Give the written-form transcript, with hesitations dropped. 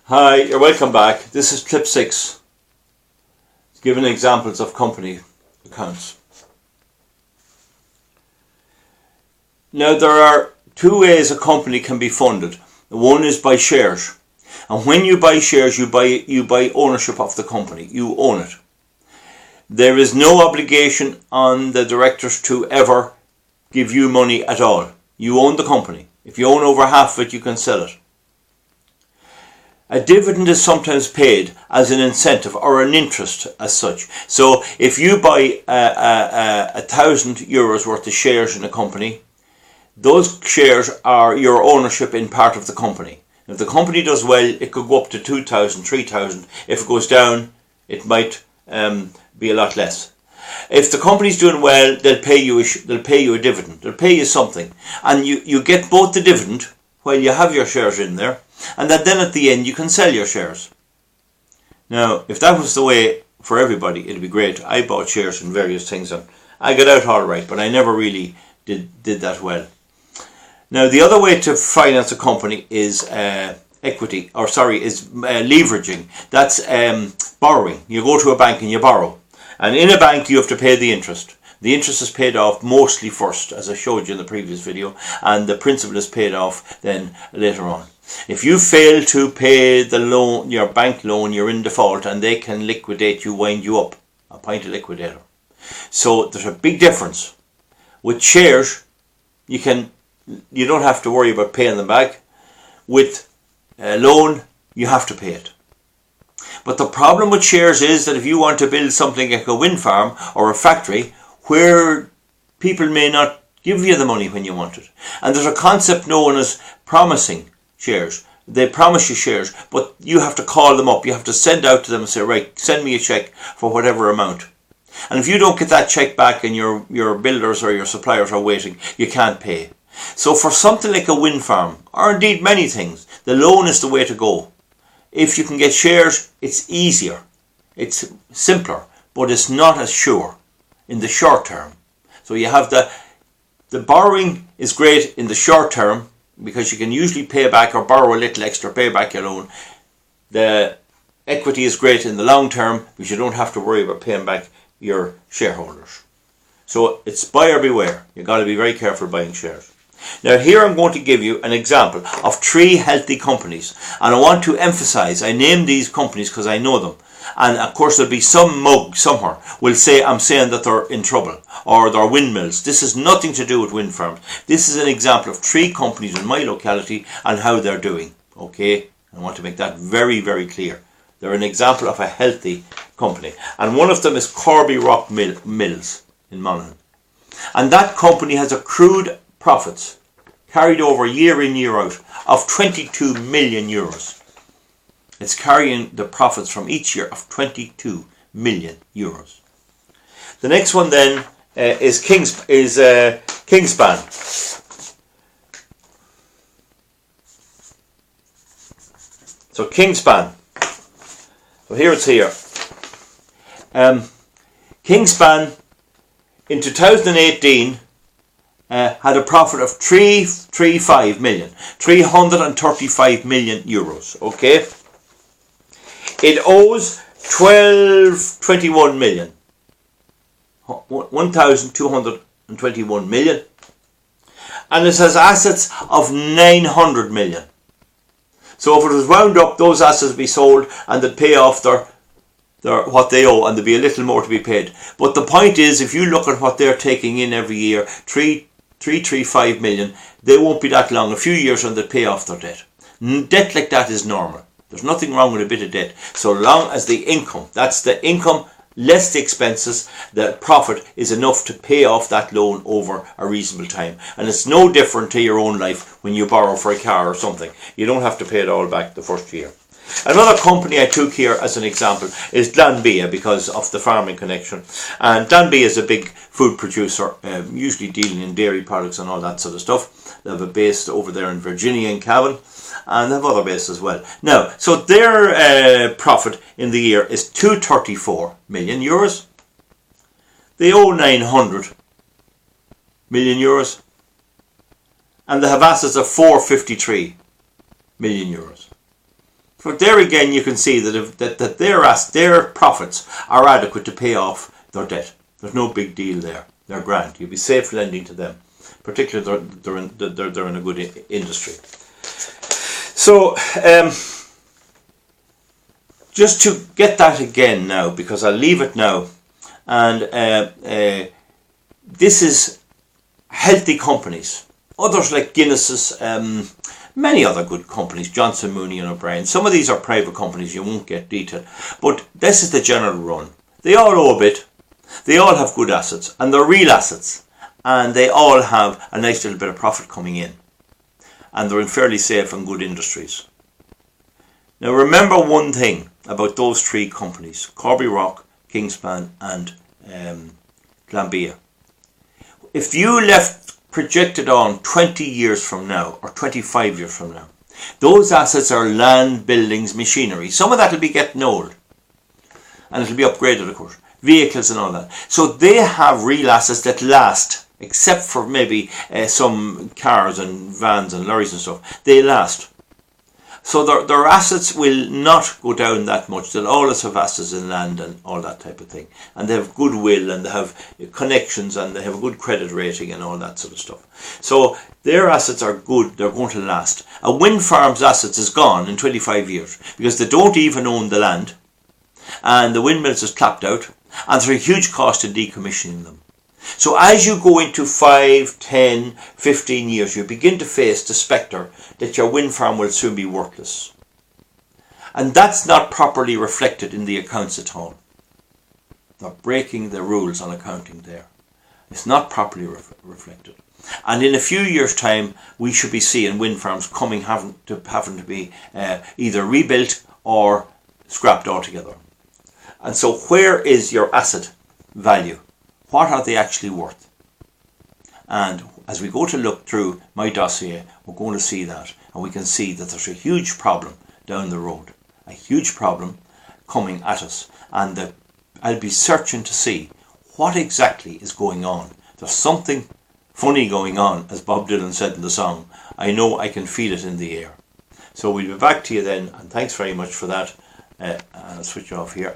Hi, you're welcome back. This is clip 6, giving examples of company accounts. Now there are two ways a company can be funded. One is by shares, and when you buy shares you buy ownership of the company. You own it. There is no obligation on the directors to ever give you money at all. You own the company. If you own over half of it, you can sell it. A dividend is sometimes paid as an incentive or an interest as such. So if you buy €1,000 worth of shares in a company, those shares are your ownership in part of the company. If the company does well, it could go up to 2,000, 3,000. If it goes down, it might be a lot less. If the company's doing well, they'll pay you a dividend. They'll pay you something, and you get both the dividend while you have your shares in there, and then at the end you can sell your shares. Now, if that was the way for everybody, it'd be great. I bought shares in various things and I got out all right, but I never really did that well. Now, the other way to finance a company is leveraging. That's borrowing. You go to a bank and you borrow, and in a bank you have to pay the interest. The interest is paid off mostly first, as I showed you in the previous video, and the principal is paid off then later on. If you fail to pay the loan, your bank loan, you're in default, and they can liquidate you, wind you up. Appoint a liquidator. So there's a big difference. With shares, you don't have to worry about paying them back. With a loan, you have to pay it. But the problem with shares is that if you want to build something like a wind farm or a factory, where people may not give you the money when you want it. And there's a concept known as promising shares. They promise you shares, but you have to call them up. You have to send out to them and say, right, send me a check for whatever amount. And if you don't get that check back and your builders or your suppliers are waiting, you can't pay. So for something like a wind farm, or indeed many things, the loan is the way to go. If you can get shares, it's easier. It's simpler, but it's not as sure in the short term. So you have the borrowing is great in the short term because you can usually pay back or borrow a little extra, pay back your loan. The equity is great in the long term because you don't have to worry about paying back your shareholders. So it's buyer beware. You've got to be very careful buying shares. Now here I'm going to give you an example of 3 healthy companies, and I want to emphasize, I name these companies because I know them. And of course there'll be some mug somewhere will say I'm saying that they're in trouble or they're windmills. This has nothing to do with wind farms. This is an example of 3 companies in my locality and how they're doing. Okay, I want to make that very, very clear. They're an example of a healthy company, and one of them is Corby Rock Mills in Monaghan, and that company has accrued profits carried over year in year out of €22 million. It's carrying the profits from each year of €22 million. The next one then is Kingspan. So Kingspan. So here it's here. Kingspan in 2018 had a profit of €335 million. €335 million. Okay. It owes 1,221 million. 1,221 million. And it has assets of 900 million. So if it was wound up, those assets would be sold and they'd pay off their what they owe, and there'd be a little more to be paid. But the point is, if you look at what they're taking in every year, 335 million, they won't be that long, a few years, and they'll pay off their debt. Debt like that is normal. There's nothing wrong with a bit of debt, so long as the income, that's the income less the expenses, the profit is enough to pay off that loan over a reasonable time. And it's no different to your own life when you borrow for a car or something. You don't have to pay it all back the first year. Another company I took here as an example is Glanbia because of the farming connection. And Glanbia is a big food producer, usually dealing in dairy products and all that sort of stuff. They have a base over there in Virginia and Cavan, and they have other bases as well. Now, so their profit in the year is €234 million. They owe €900 million. And they have assets of €453 million. So there again you can see that their profits are adequate to pay off their debt. There's no big deal there. They're grand. You'll be safe lending to them. Particularly they're in a good industry. So just to get that again now, because I'll leave it now, and this is healthy companies. Others like Guinness's, many other good companies, Johnson, Mooney and O'Brien. Some of these are private companies, you won't get detail. But this is the general run. They all owe a bit. They all have good assets, and they're real assets. And they all have a nice little bit of profit coming in. And they're in fairly safe and good industries. Now remember one thing about those three companies, Corby Rock, Kingspan and Glanbia. If you left projected on 20 years from now or 25 years from now, those assets are land, buildings, machinery. Some of that will be getting old and it'll be upgraded, of course, vehicles and all that. So they have real assets that last, except for maybe some cars and vans and lorries and stuff. They last. So their assets will not go down that much. They'll always have assets in land and all that type of thing. And they have goodwill and they have connections and they have a good credit rating and all that sort of stuff. So their assets are good. They're going to last. A wind farm's assets is gone in 25 years because they don't even own the land. And the windmills is clapped out. And there's a huge cost in decommissioning them. So as you go into 5, 10, 15 years, you begin to face the spectre that your wind farm will soon be worthless. And that's not properly reflected in the accounts at all. They're breaking the rules on accounting there. It's not properly reflected. And in a few years' time, we should be seeing wind farms having to be either rebuilt or scrapped altogether. And so where is your asset value? What are they actually worth? And as we go to look through my dossier, we're going to see that. And we can see that there's a huge problem down the road. A huge problem coming at us. And I'll be searching to see what exactly is going on. There's something funny going on, as Bob Dylan said in the song. I know I can feel it in the air. So we'll be back to you then. And thanks very much for that. I'll switch off here.